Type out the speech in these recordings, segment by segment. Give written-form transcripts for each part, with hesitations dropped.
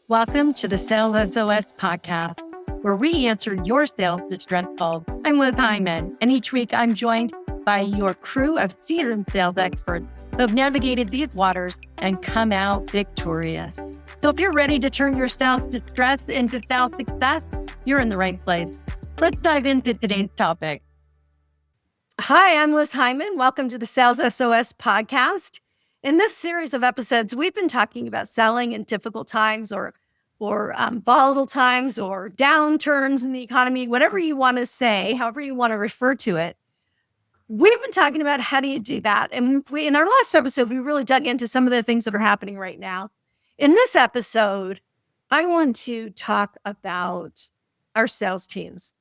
Welcome to the Sales SOS podcast, where we answer your sales distress calls. I'm Liz Heiman, and each week I'm joined by your crew of seasoned sales experts who have navigated these waters and come out victorious. So if you're ready to turn your sales distress into sales success, you're in the right place. Let's dive into today's topic. Hi, I'm Liz Heiman. Welcome to the Sales SOS podcast. In this series of episodes, we've been talking about selling in difficult times or volatile times or downturns in the economy, whatever you want to say, however you want to refer to it. We've been talking about how do you do that. And in our last episode, we really dug into some of the things that are happening right now. In this episode, I want to talk about our sales teams.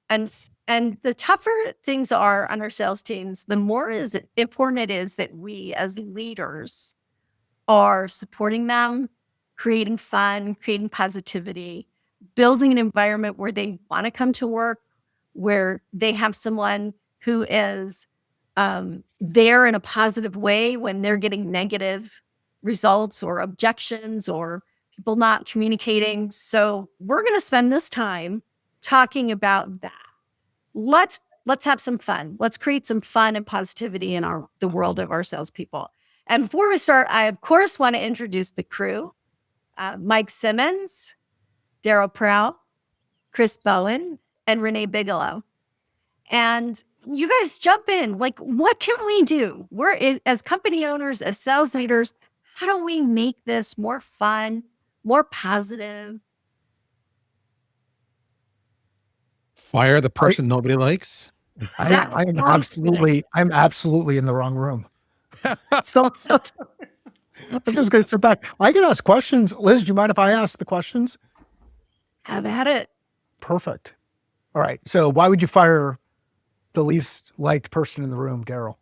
And the tougher things are on our sales teams, the more important it is that we as leaders are supporting them, creating fun, creating positivity, building an environment where they want to come to work, where they have someone who is there in a positive way when they're getting negative results or objections or people not communicating. So we're going to spend this time talking about that. Let's have some fun. Let's create some fun and positivity in the world of our salespeople. And before we start, I of course want to introduce the crew: Mike Simmons, Darryl Praill, Chris Bowen, and Renee Bigelow. And you guys jump in. Like, what can we do? As company owners, as sales leaders, how do we make this more fun, more positive? Fire the person nobody likes. I'm absolutely in the wrong room. So I'm just going to sit back. I can ask questions. Liz, do you mind if I ask the questions? Have at it. Perfect. All right. So why would you fire the least liked person in the room, Darryl?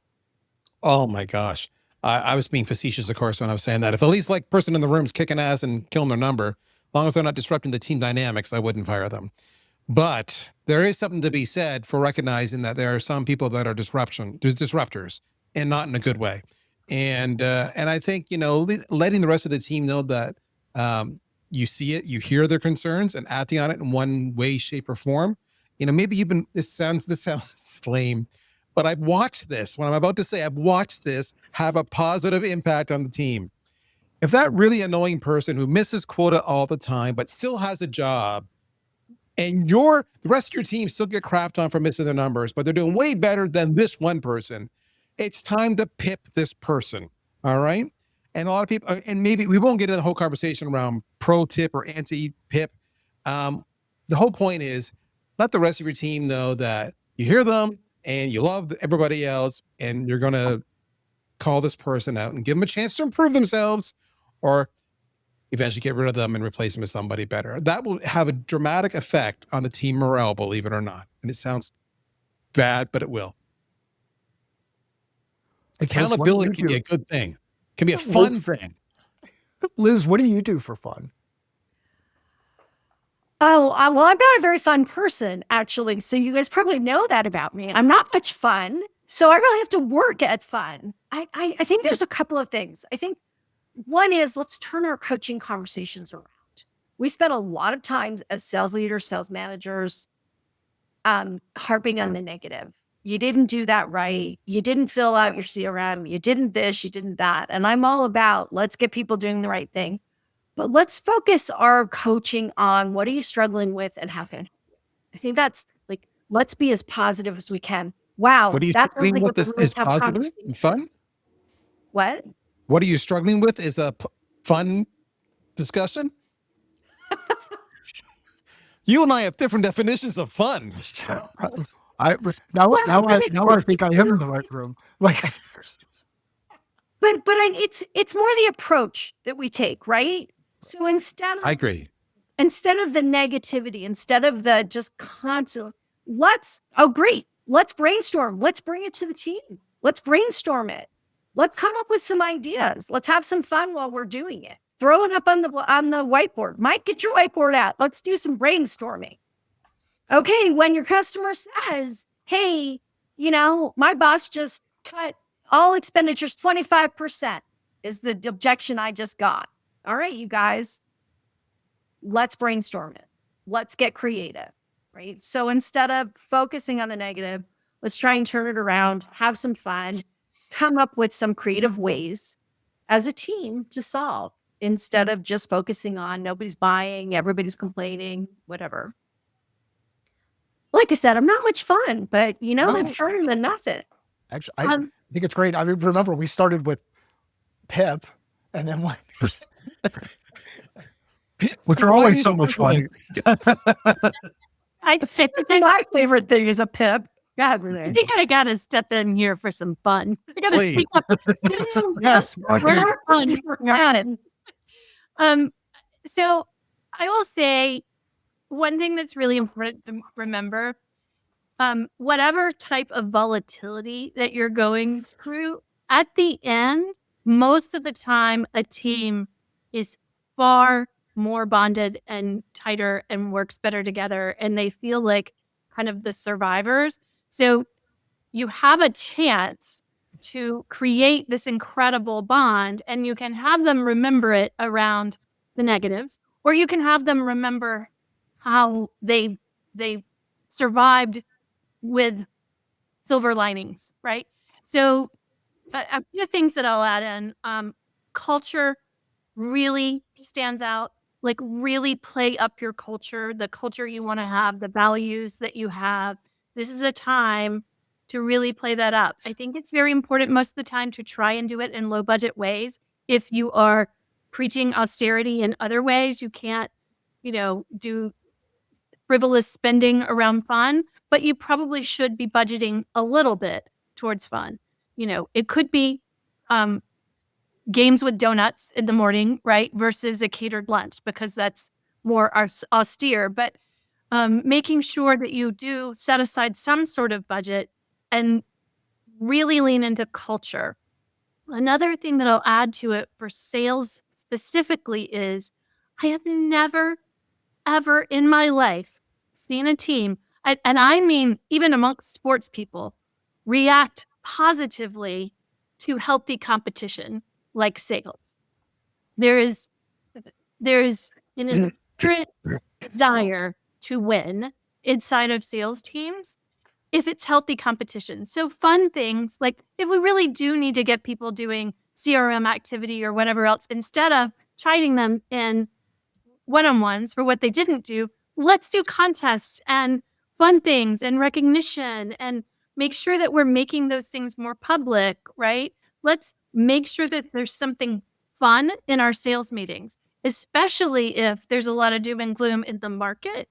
Oh my gosh. I was being facetious, of course, when I was saying that. If the least liked person in the room is kicking ass and killing their number, as long as they're not disrupting the team dynamics, I wouldn't fire them. But there is something to be said for recognizing that there are some people that are disruptors, and not in a good way. And I think, letting the rest of the team know that you see it, you hear their concerns, and acting on it in one way, shape, or form. Maybe this sounds lame, but I've watched this. What I'm about to say, I've watched this have a positive impact on the team. If that really annoying person who misses quota all the time, but still has a job, and the rest of your team still get crapped on for missing their numbers, but they're doing way better than this one person, it's time to pip this person. All right. And a lot of people, and maybe we won't get into the whole conversation around pro tip or anti pip. The whole point is let the rest of your team know that you hear them and you love everybody else, and you're going to call this person out and give them a chance to improve themselves, or eventually get rid of them and replace them with somebody better. That will have a dramatic effect on the team morale, believe it or not. And it sounds bad, but it will. Accountability can be a good thing. It can be a fun thing. Liz, what do you do for fun? Oh, well, I'm not a very fun person, actually. So you guys probably know that about me. I'm not much fun. So I really have to work at fun. I think there's a couple of things. I think one is, let's turn our coaching conversations around. We spend a lot of time as sales leaders, sales managers, harping on the negative. You didn't do that right. You didn't fill out your CRM. You didn't this, you didn't that. And I'm all about, let's get people doing the right thing. But let's focus our coaching on what are you struggling with and how can I think that's like, let's be as positive as we can. Wow. What are you struggling with is positive and fun? What? What are you struggling with is a fun discussion? You and I have different definitions of fun. Now I think I am in the right room. But it's more the approach that we take, right? So I agree. Instead of the negativity, instead of the just constant, let's brainstorm. Let's bring it to the team. Let's brainstorm it. Let's come up with some ideas. Let's have some fun while we're doing it. Throw it up on the whiteboard. Mike, get your whiteboard out. Let's do some brainstorming. Okay, when your customer says, hey, my boss just cut all expenditures 25% is the objection I just got. All right, you guys. let's brainstorm it. Let's get creative, right? So instead of focusing on the negative, let's try and turn it around, have some fun, come up with some creative ways as a team to solve instead of just focusing on nobody's buying, everybody's complaining, whatever. Like I said, I'm not much fun, but that's harder than nothing. Actually, I think it's great. I mean, remember we started with Pip, and then what? Which are always so much fun. I think my favorite thing is a Pip. God, Renee. I think I got to step in here for some fun. I got to speak up. Yes, we're not fun. We're at it. So I will say one thing that's really important to remember, whatever type of volatility that you're going through, at the end, most of the time, a team is far more bonded and tighter and works better together, and they feel like kind of the survivors. So you have a chance to create this incredible bond, and you can have them remember it around the negatives, or you can have them remember how they survived with silver linings, right? So a few things that I'll add in, culture really stands out. Like, really play up your culture, the culture you want to have, the values that you have. This is a time to really play that up. I think it's very important most of the time to try and do it in low budget ways. If you are preaching austerity in other ways, you can't, do frivolous spending around fun, but you probably should be budgeting a little bit towards fun. It could be games with donuts in the morning, right? Versus a catered lunch, because that's more austere. But making sure that you do set aside some sort of budget and really lean into culture. Another thing that I'll add to it for sales specifically is I have never, ever in my life seen a team, and I mean even amongst sports people, react positively to healthy competition like sales. There is an inherent desire to win inside of sales teams if it's healthy competition. So fun things, like if we really do need to get people doing CRM activity or whatever else, instead of chiding them in one-on-ones for what they didn't do, let's do contests and fun things and recognition and make sure that we're making those things more public, right? Let's make sure that there's something fun in our sales meetings, especially if there's a lot of doom and gloom in the market.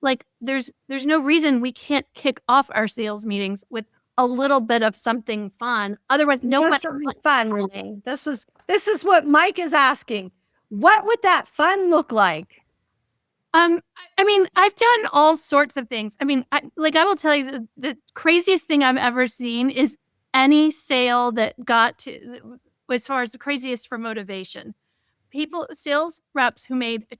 Like there's no reason we can't kick off our sales meetings with a little bit of something fun. Otherwise, nobody fun, Renee. This is what Mike is asking. What would that fun look like? I mean, I've done all sorts of things. I mean, I will tell you the craziest thing I've ever seen is any sale that got to, as far as the craziest for motivation. Sales reps who made a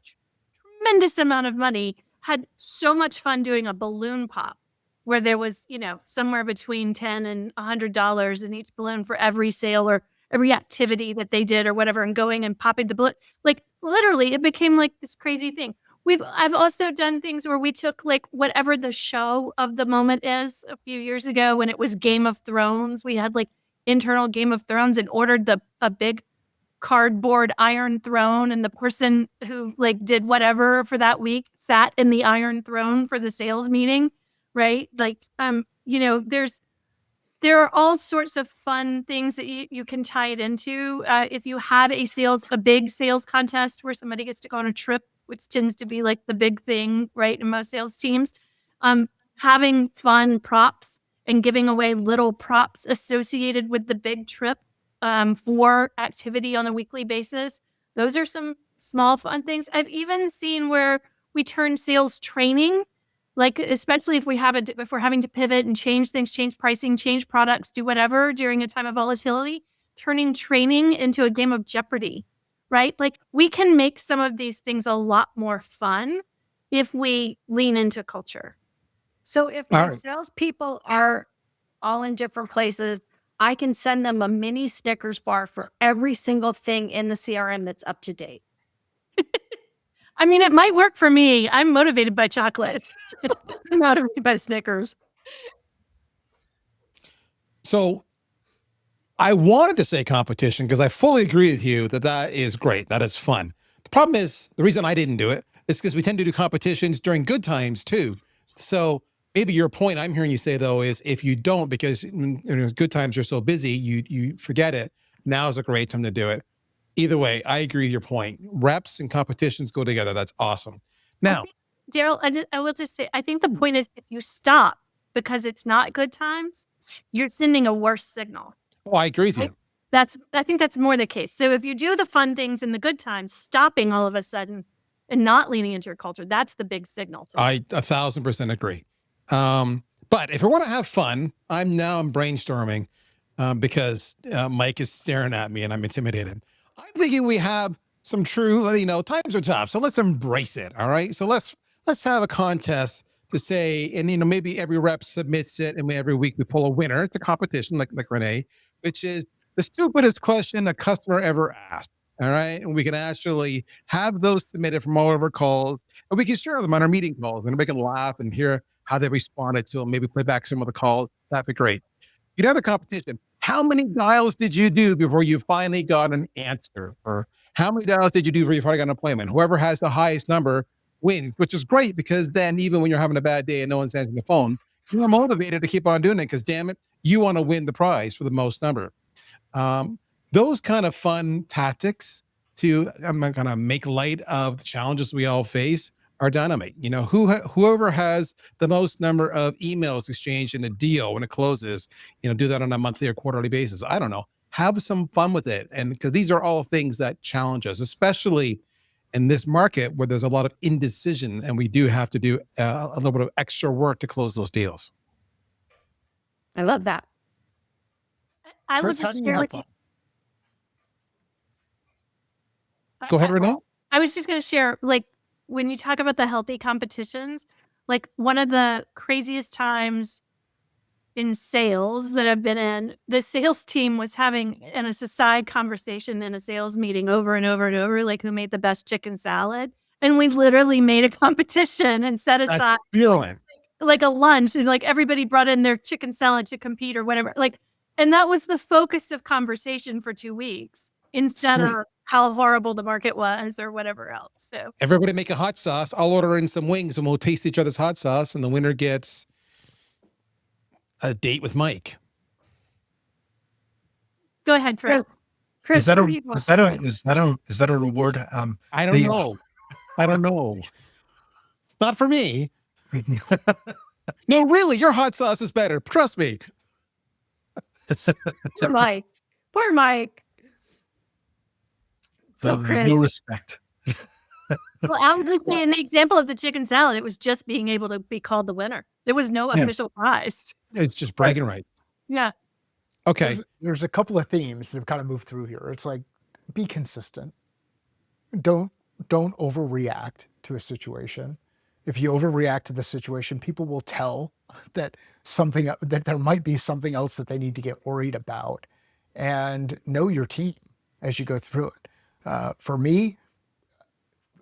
tremendous amount of money had so much fun doing a balloon pop where there was, somewhere between $10 and $100 in each balloon for every sale or every activity that they did or whatever, and going and popping the balloon. Like literally it became like this crazy thing. I've also done things where we took like whatever the show of the moment is. A few years ago when it was Game of Thrones, we had like internal Game of Thrones and ordered a big cardboard Iron Throne, and the person who like did whatever for that week sat in the Iron Throne for the sales meeting, right? Like, there are all sorts of fun things that you can tie it into. If you have a big sales contest where somebody gets to go on a trip, which tends to be like the big thing, right, in most sales teams, having fun props and giving away little props associated with the big trip for activity on a weekly basis. Those are some small fun things. I've even seen where we turn sales training, like especially if we're having to pivot and change things, change pricing, change products, do whatever during a time of volatility, turning training into a game of Jeopardy, right? Like we can make some of these things a lot more fun if we lean into culture. So if my salespeople are all in different places, I can send them a mini Snickers bar for every single thing in the CRM that's up to date. I mean, it might work for me. I'm motivated by chocolate. I'm motivated by Snickers. So I wanted to say competition because I fully agree with you that is great. That is fun. The problem is, the reason I didn't do it is because we tend to do competitions during good times too. So maybe your point I'm hearing you say though is if you don't, because good times you're so busy, you forget it. Now is a great time to do it. Either way, I agree with your point. Reps and competitions go together. That's awesome. Now, Darryl, I will just say, I think the point is if you stop because it's not good times, you're sending a worse signal. Oh, I agree with you. I think that's more the case. So if you do the fun things in the good times, stopping all of a sudden and not leaning into your culture, that's the big signal. I 1,000% agree. But if we want to have fun, I'm brainstorming because Mike is staring at me and I'm intimidated. I'm thinking we have some true, times are tough. So let's embrace it. All right. So let's have a contest to say, and maybe every rep submits it, and every week we pull a winner. It's a competition, like Renee, which is the stupidest question a customer ever asked. All right, and we can actually have those submitted from all of our calls, and we can share them on our meeting calls, and we can laugh and hear how they responded to them. Maybe play back some of the calls. That'd be great. You'd have the competition. How many dials did you do before you finally got an answer? Or how many dials did you do before you finally got an appointment? Whoever has the highest number wins, which is great because then even when you're having a bad day and no one's answering the phone, you're motivated to keep on doing it because damn it, you want to win the prize for the most number. Those kind of fun tactics I'm not going to make light of the challenges we all face are dynamite. Whoever has the most number of emails exchanged in a deal when it closes, do that on a monthly or quarterly basis. I don't know. Have some fun with it. And because these are all things that challenge us, especially in this market where there's a lot of indecision and we do have to do a little bit of extra work to close those deals. I love that. I will just share with you. Go ahead, Renee. I was just going to share, when you talk about the healthy competitions, one of the craziest times in sales that I've been in, the sales team was having an aside conversation in a sales meeting over and over and over, who made the best chicken salad. And we literally made a competition and set aside a lunch, and everybody brought in their chicken salad to compete or whatever. And that was the focus of conversation for 2 weeks instead of how horrible the market was or whatever else. So everybody make a hot sauce. I'll order in some wings and we'll taste each other's hot sauce, and the winner gets a date with Mike. Go ahead, Chris. Is that a reward? I don't know. I don't know. Not for me. No, really, your hot sauce is better. Trust me. Poor Mike. Poor Mike. So no respect. Well, I'll just say, in the example of the chicken salad, it was just being able to be called the winner. There was no official prize. It's just bragging rights. Yeah. Okay. There's a couple of themes that have kind of moved through here. It's be consistent. Don't overreact to a situation. If you overreact to the situation, people will tell that there might be something else that they need to get worried about. And know your team as you go through it. For me,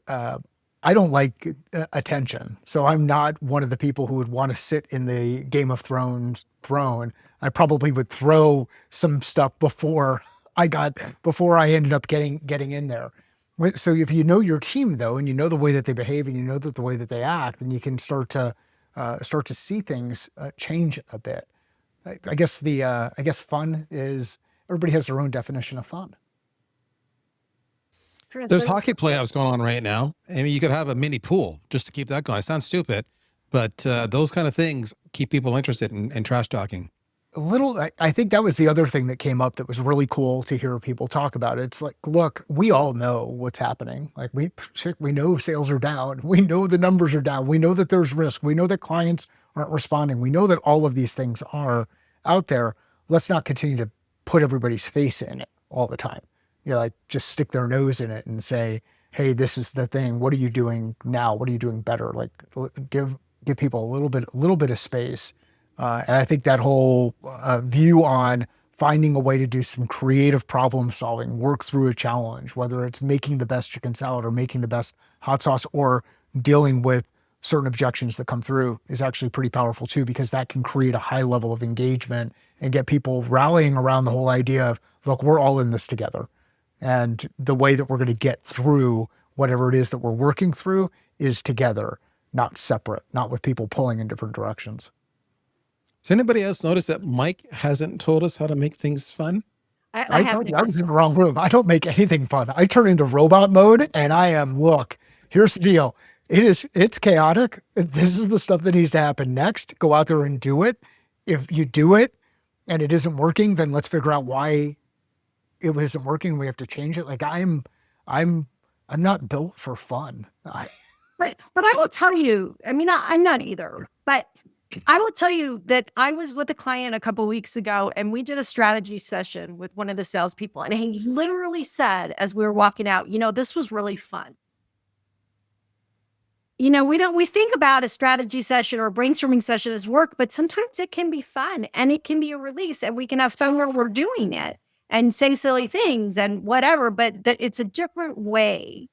I don't like attention. So I'm not one of the people who would want to sit in the Game of Thrones throne. I probably would throw some stuff before I ended up getting in there. So if you know your team though, and you know the way that they behave, and you know the way that they act, then you can start to see things change a bit. I guess fun is, everybody has their own definition of fun. There's hockey playoffs going on right now. I mean, you could have a mini pool just to keep that going. It sounds stupid, but those kind of things keep people interested in trash talking. I think that was the other thing that came up that was really cool to hear people talk about. It's look, we all know what's happening. We know sales are down. We know the numbers are down. We know that there's risk. We know that clients aren't responding. We know that all of these things are out there. Let's not continue to put everybody's face in it all the time. Just stick their nose in it and say, hey, this is the thing. What are you doing now? What are you doing better? Give people a little bit of space. And I think that whole view on finding a way to do some creative problem solving, work through a challenge, whether it's making the best chicken salad or making the best hot sauce or dealing with certain objections that come through is actually pretty powerful too, because that can create a high level of engagement and get people rallying around the whole idea of, look, we're all in this together. And the way that we're going to get through whatever it is that we're working through is together, not separate, not with people pulling in different directions. Does anybody else notice that Mike hasn't told us how to make things fun? I told you I was in the wrong room. I don't make anything fun. I turn into robot mode and I am, look, here's the deal. It's chaotic. This is the stuff that needs to happen next. Go out there and do it. If you do it and it isn't working, then let's figure out why it isn't working. We have to change it. Like I'm not built for fun. But I will tell you, I mean, I'm not either, but I will tell you that I was with a client a couple of weeks ago and we did a strategy session with one of the salespeople. And he literally said, as we were walking out, this was really fun. We think about a strategy session or a brainstorming session as work, but sometimes it can be fun and it can be a release and we can have fun where we're doing it and say silly things and whatever, but it's a different way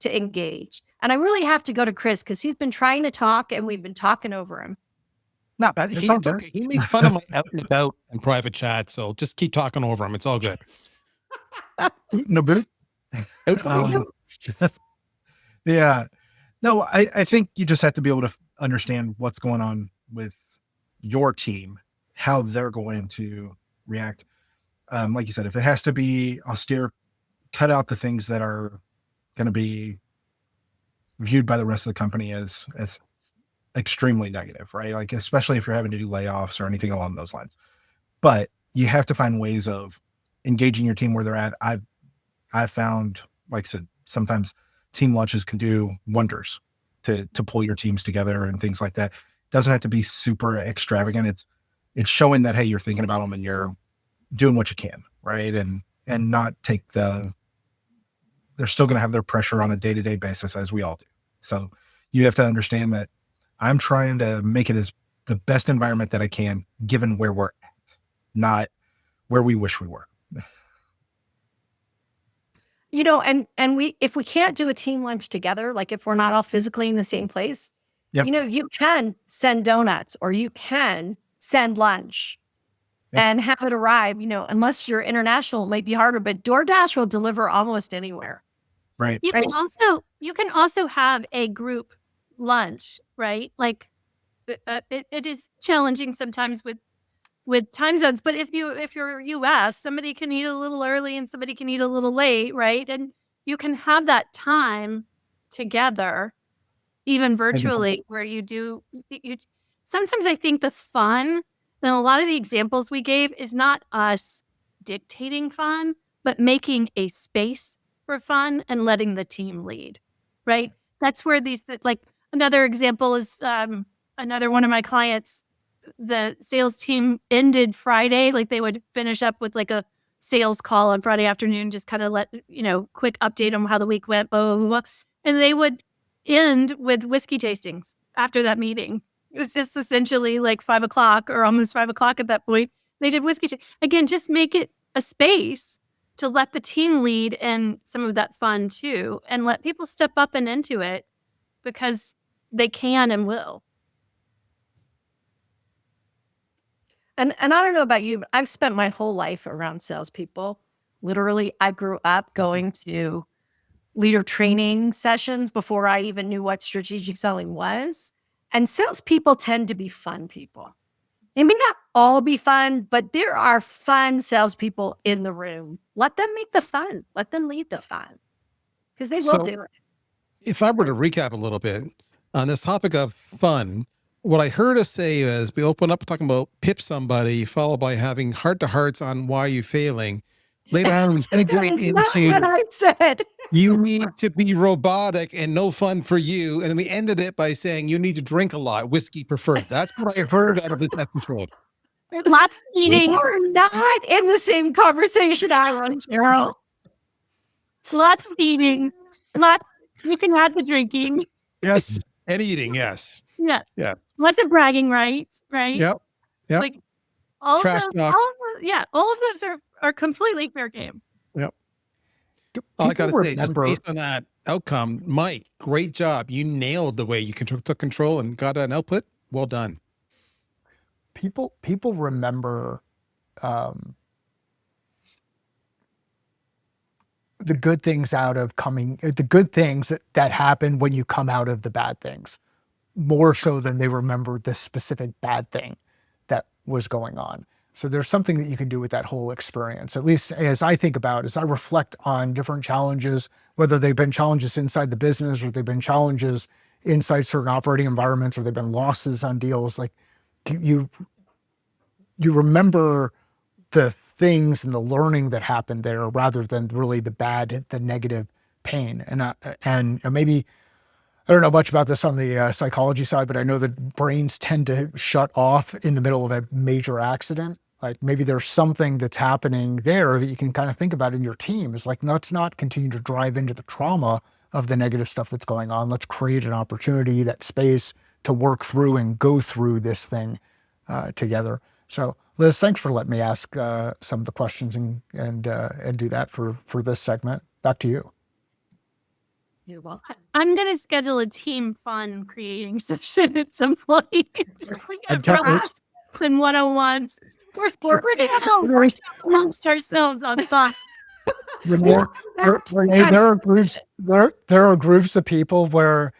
to engage. And I really have to go to Chris because he's been trying to talk and we've been talking over him. Not bad. He made fun of my out and about and private chat, so just keep talking over him. It's all good. No boot. Yeah. No, I think you just have to be able to understand what's going on with your team, how they're going to react. Like you said, if it has to be austere, cut out the things that are going to be viewed by the rest of the company as extremely negative, right? Like, especially if you're having to do layoffs or anything along those lines. But you have to find ways of engaging your team where they're at. I've found, like I said, sometimes team lunches can do wonders to pull your teams together and things like that. It doesn't have to be super extravagant. It's showing that, hey, you're thinking about them and you're doing what you can, right? And not take they're still going to have their pressure on a day-to-day basis, as we all do. So you have to understand that I'm trying to make it as the best environment that I can, given where we're at, not where we wish we were. And if we can't do a team lunch together, like if we're not all physically in the same place, Yep. You can send donuts or you can send lunch and have it arrive, unless you're international, it might be harder, but DoorDash will deliver almost anywhere. Right. You can also have a group lunch, right? Like it is challenging sometimes with time zones, but if you're US, somebody can eat a little early and somebody can eat a little late, right? And you can have that time together, even virtually, where you sometimes I think the fun and a lot of the examples we gave is not us dictating fun, but making a space for fun and letting the team lead, right? That's where another example is another one of my clients, the sales team ended Friday, like they would finish up with like a sales call on Friday afternoon, just kind of let, quick update on how the week went, blah, blah, blah. And they would end with whiskey tastings after that meeting. It was just essentially like 5:00 or almost 5:00 at that point. They did whiskey. Again, just make it a space to let the team lead in some of that fun too, and let people step up and into it because they can and will. And I don't know about you, but I've spent my whole life around salespeople. Literally, I grew up going to leader training sessions before I even knew what strategic selling was. And salespeople tend to be fun people. They may not all be fun, but there are fun salespeople in the room. Let them make the fun. Let them lead the fun because they will do it. If I were to recap a little bit on this topic of fun, what I heard us say is we open up talking about pip somebody, followed by having heart-to-hearts on why you're failing. Later on, we segue That's not what I said. You need to be robotic and no fun for you. And then we ended it by saying you need to drink a lot, whiskey preferred. That's what I heard out of this episode. Lots of eating. We're not in the same conversation, Aaron, Cheryl. Lots of eating. You can add the drinking. Yes. And eating, yes. Yeah. Yeah. Lots of bragging rights, right? Yep. Like All of Trash those, talk. all of those are completely fair game. Yep. All I got to People say, just remember- based on that outcome, Mike, great job. You nailed the way you took control and got an output. Well done. people remember the good things the good things that happen when you come out of the bad things, more so than they remember the specific bad thing that was going on. So there's something that you can do with that whole experience, at least as I think about, as I reflect on different challenges, whether they've been challenges inside the business or they've been challenges inside certain operating environments, or they've been losses on deals. Like you remember the things and the learning that happened there rather than really the negative pain. And maybe, I don't know much about this on the psychology side, but I know that brains tend to shut off in the middle of a major accident. Like maybe there's something that's happening there that you can kind of think about in your team. Is like, let's not continue to drive into the trauma of the negative stuff that's going on. Let's create an opportunity, that space to work through and go through this thing together. So Liz, thanks for letting me ask some of the questions and do that for this segment. Back to you. You're welcome. I'm going to schedule a team fun creating session at some point. We got class and one-on-ones. We're going to have amongst ourselves on fun. Renee, there are groups of people where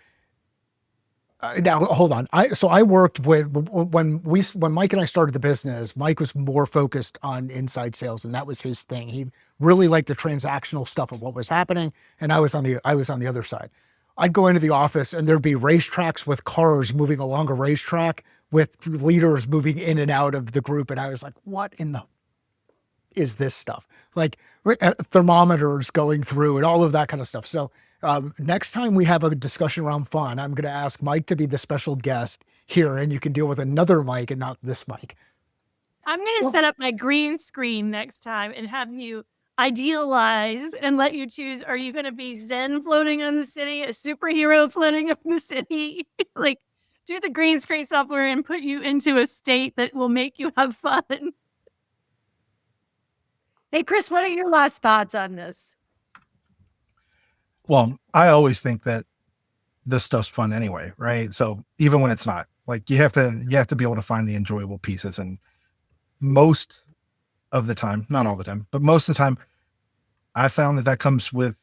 now hold on. I worked with when Mike and I started the business. Mike was more focused on inside sales, and that was his thing. He really liked the transactional stuff of what was happening, and I was on the other side. I'd go into the office and there'd be racetracks with cars moving along a racetrack with leaders moving in and out of the group, and I was like, what in the is this stuff? Like thermometers going through and all of that kind of stuff. So next time we have a discussion around fun, I'm going to ask Mike to be the special guest here, and you can deal with another Mike and not this Mike. I'm going to set up my green screen next time and have you idealize and let you choose. Are you going to be Zen floating on the city, a superhero floating on the city? Like, do the green screen software and put you into a state that will make you have fun. Hey, Chris, what are your last thoughts on this? Well, I always think that this stuff's fun anyway, right? So even when it's not, like you have to be able to find the enjoyable pieces. And most of the time, not all the time, but most of the time, I found that comes with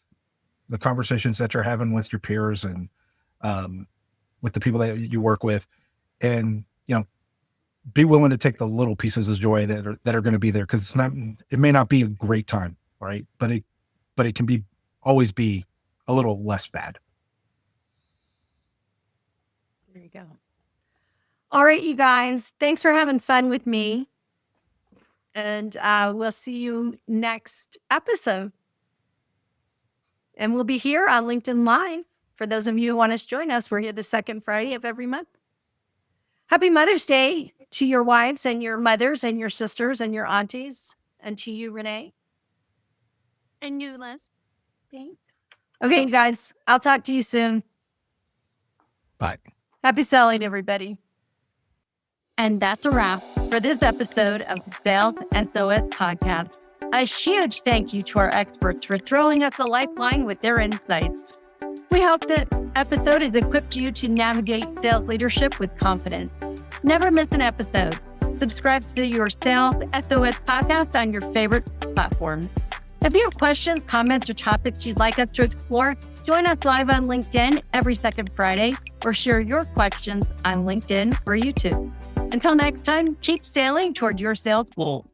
the conversations that you're having with your peers and with the people that you work with, and be willing to take the little pieces of joy that are going to be there, because it may not be a great time, right? But it can always be a little less bad. There you go. All right, you guys, thanks for having fun with me. And we'll see you next episode. And we'll be here on LinkedIn Live. For those of you who want to join us, we're here the second Friday of every month. Happy Mother's Day to your wives and your mothers and your sisters and your aunties. And to you, Renee. And you, Liz. Thanks. Okay, guys, I'll talk to you soon. Bye. Happy selling, everybody. And that's a wrap for this episode of the Sales SOS Podcast. A huge thank you to our experts for throwing us a lifeline with their insights. We hope that episode has equipped you to navigate sales leadership with confidence. Never miss an episode. Subscribe to your Sales SOS Podcast on your favorite platform. If you have questions, comments, or topics you'd like us to explore, join us live on LinkedIn every second Friday, or share your questions on LinkedIn or YouTube. Until next time, keep sailing toward your sales goal.